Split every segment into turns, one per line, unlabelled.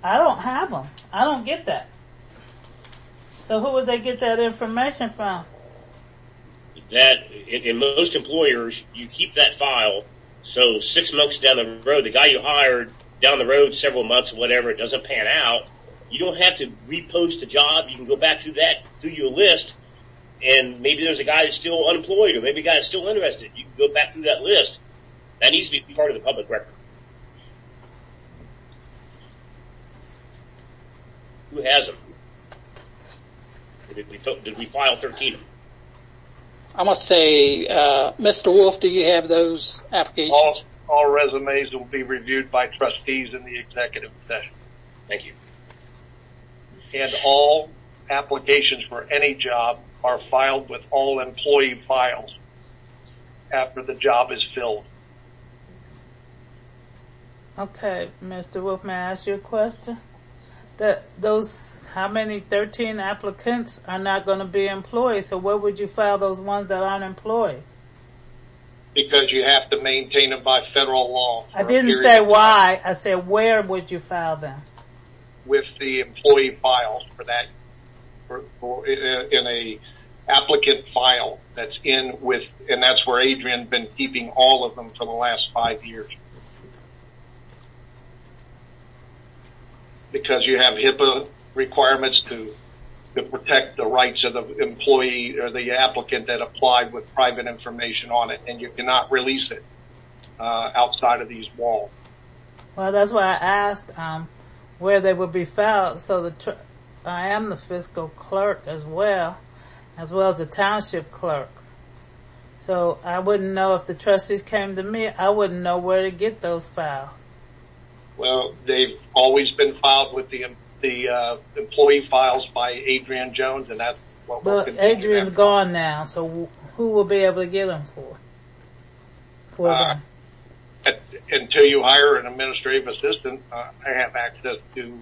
I don't have them. I don't get that. So who would they get that information from?
That in most employers, you keep that file. So 6 months down the road, the guy you hired down the road several months or whatever, it doesn't pan out. You don't have to repost a job. You can go back through your list, and maybe there's a guy that's still unemployed, or maybe a guy that's still interested. You can go back through that list. That needs to be part of the public record. Who has them? Did we file 13 of them?
I'm going to say, Mr. Wolf, do you have those applications?
All resumes will be reviewed by trustees in the executive session.
Thank you.
And all applications for any job are filed with all employee files after the job is filled.
Okay, Mr. Wolf, may I ask you a question? How many 13 applicants are not going to be employed? So where would you file those ones that aren't employed?
Because you have to maintain them by federal law.
I didn't say why. I said where would you file them?
With the employee files for that, in a applicant file that's in with, and that's where Adrian's been keeping all of them for the last 5 years. Because you have HIPAA requirements to protect the rights of the employee or the applicant that applied with private information on it, and you cannot release it outside of these walls.
Well, that's why I asked where they would be filed. So I am the fiscal clerk as well as the township clerk. So I wouldn't know if the trustees came to me. I wouldn't know where to get those files.
Well, they've always been filed with the employee files by Adrian Jones, and that's what we're continuing.
But Adrian's gone now, so who will be able to get them for them?
Until you hire an administrative assistant, I have access to.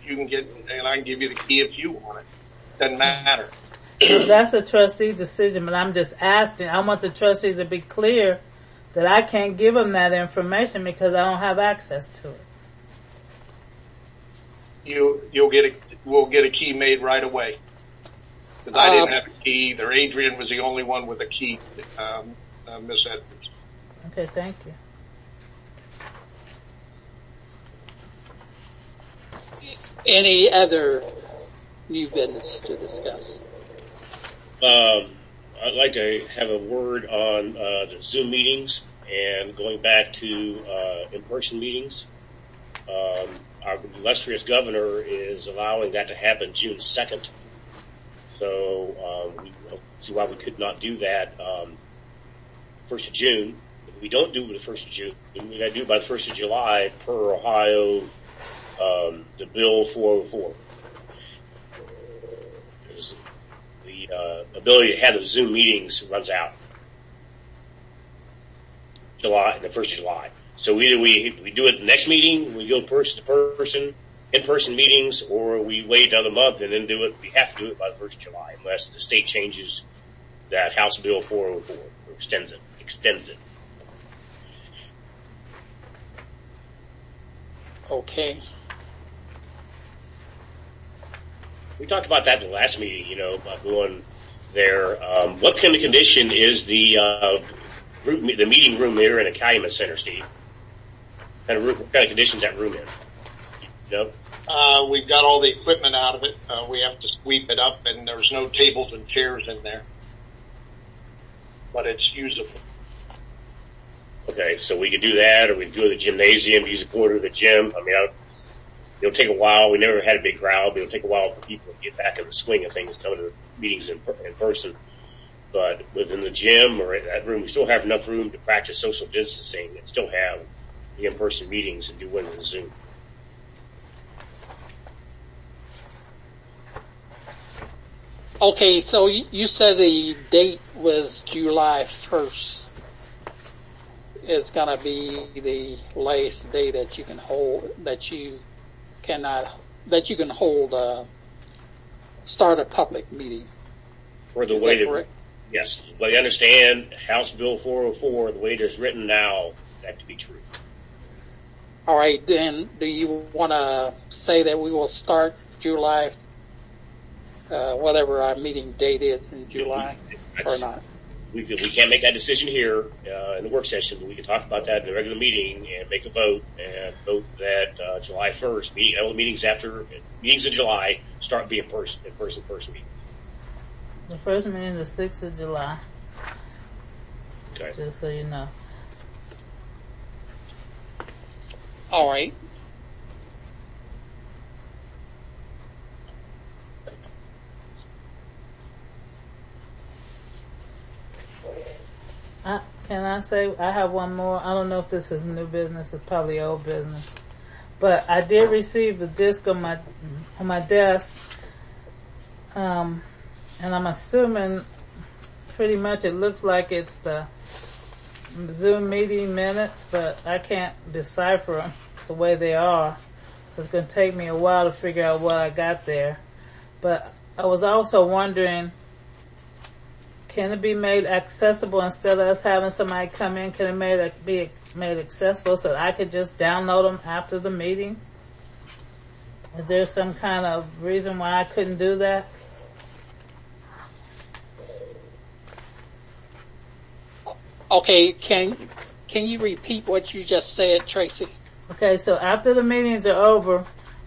You can get, and I can give you the key if you want it. Doesn't matter.
That's a trustee decision, but I'm just asking. I want the trustees to be clear that I can't give them that information because I don't have access to it.
We'll get a key made right away. Because I didn't have a key either. Adrian was the only one with a key, Miss Edwards.
Okay, thank you.
Any other new business to discuss?
I'd like to have a word on the Zoom meetings and going back to in-person meetings. Our illustrious governor is allowing that to happen June 2nd. So we don't see why we could not do that 1st of June. If we don't do it the 1st of June, we got to do it by the 1st of July per Ohio, the Bill 404. The ability to have the Zoom meetings runs out the 1st of July. So either we do it the next meeting, we go person to person, in-person meetings, or we wait another month and then do it. We have to do it by the 1st of July unless the state changes that House Bill 404 or extends it.
Okay.
We talked about that in the last meeting, about going there. What kind of condition is the meeting room there in the Calumet Center, Steve? What kind of condition is that room in?
We've got all the equipment out of it. We have to sweep it up, and there's no tables and chairs in there. But it's usable.
Okay, so we could do that, or we could do the gymnasium, use a quarter of the gym. I mean, it'll take a while. We never had a big crowd, but it'll take a while for people to get back in the swing of things, coming to meetings in person. But within the gym or in that room, we still have enough room to practice social distancing and still have the in-person meetings and do one with Zoom.
Okay, so you said the date was July 1st. It's going to be the last day that you can hold, start a public meeting.
Or the way that, yes, but I understand House Bill 404, the way it is written now, that to be true.
All right, then do you want to say that we will start July, whatever our meeting date is in July, or not?
We can't make that decision here in the work session, but we can talk about that in the regular meeting and make a vote and vote that July 1st, all the meetings in July start being first meeting.
The first meeting is the 6th of July.
Okay.
Just so you know.
All right.
Can I say, I have one more. I don't know if this is new business. It's probably old business. But I did receive a disc on my desk. And I'm assuming pretty much it looks like it's the Zoom meeting minutes, but I can't decipher them the way they are. So it's going to take me a while to figure out what I got there. But I was also wondering, can it be made accessible instead of us having somebody come in? Can it be made accessible so that I could just download them after the meeting? Is there some kind of reason why I couldn't do that?
Okay, can you repeat what you just said, Tracy?
Okay, so after the meetings are over,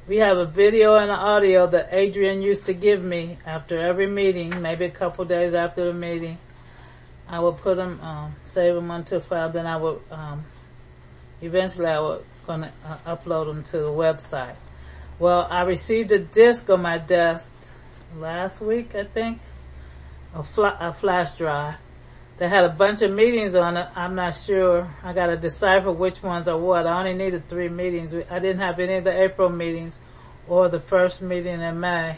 we have a video and an audio that Adrian used to give me after every meeting, maybe a couple days after the meeting. I would put them, save them onto a file, then I would, eventually I would gonna upload them to the website. Well, I received a disc on my desk last week, I think, a flash drive. They had a bunch of meetings on it. I'm not sure. I got to decipher which ones are what. I only needed 3 meetings. I didn't have any of the April meetings or the first meeting in May.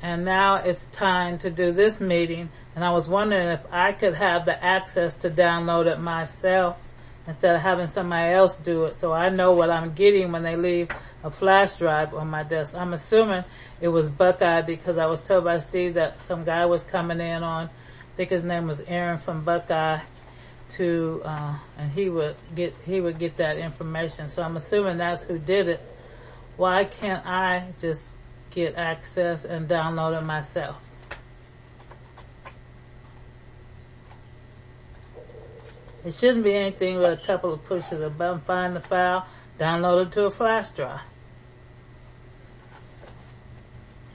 And now it's time to do this meeting. And I was wondering if I could have the access to download it myself instead of having somebody else do it, so I know what I'm getting when they leave a flash drive on my desk. I'm assuming it was Buckeye because I was told by Steve that some guy was coming in on, I think his name was Aaron from Buckeye, and he would get that information. So I'm assuming that's who did it. Why can't I just get access and download it myself? It shouldn't be anything with a couple of pushes of a button, find the file, download it to a flash drive.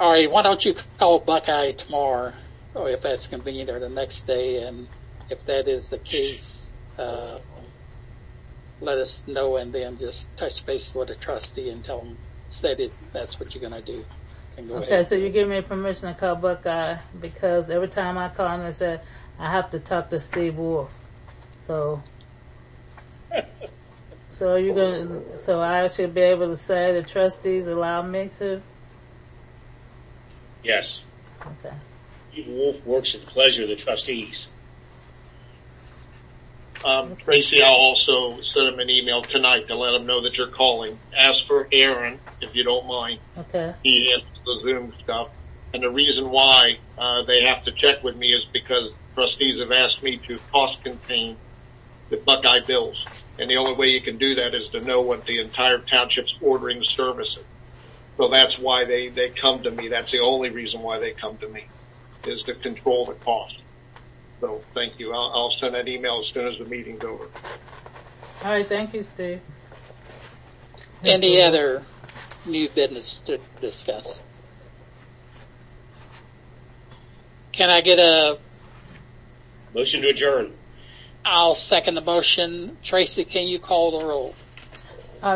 All right, why don't you call Buckeye tomorrow, or if that's convenient, or the next day, and if that is the case, let us know, and then just touch base with a trustee and tell them, that's what you're going to do.
Okay, so you give me permission to call Buckeye, because every time I call him, they say, I have to talk to Steve Wolf. So I should be able to say the trustees allow me to?
Yes.
Okay.
Steve Wolf works at the pleasure of the trustees.
Tracy, I'll also send him an email tonight to let him know that you're calling. Ask for Aaron, if you don't mind.
Okay.
He handles the Zoom stuff. And the reason why they have to check with me is because trustees have asked me to cost contain the Buckeye bills. And the only way you can do that is to know what the entire township's ordering services. So that's why they come to me. That's the only reason why they come to me, is to control the cost. So thank you. I'll send that email as soon as the meeting's over.
All right. Thank you, Steve.
Any other new business to discuss? Can I get a
motion to adjourn?
I'll second the motion. Tracy, can you call the roll?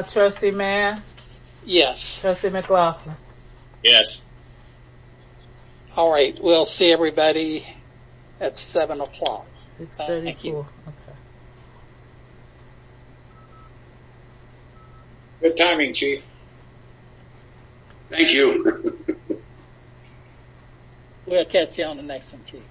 Trustee Mann?
Yes.
Trustee McLaughlin?
Yes.
All right. We'll see everybody at 7 o'clock.
6:34. Okay.
Good timing, Chief.
Thank you.
We'll catch you on the next one, Chief.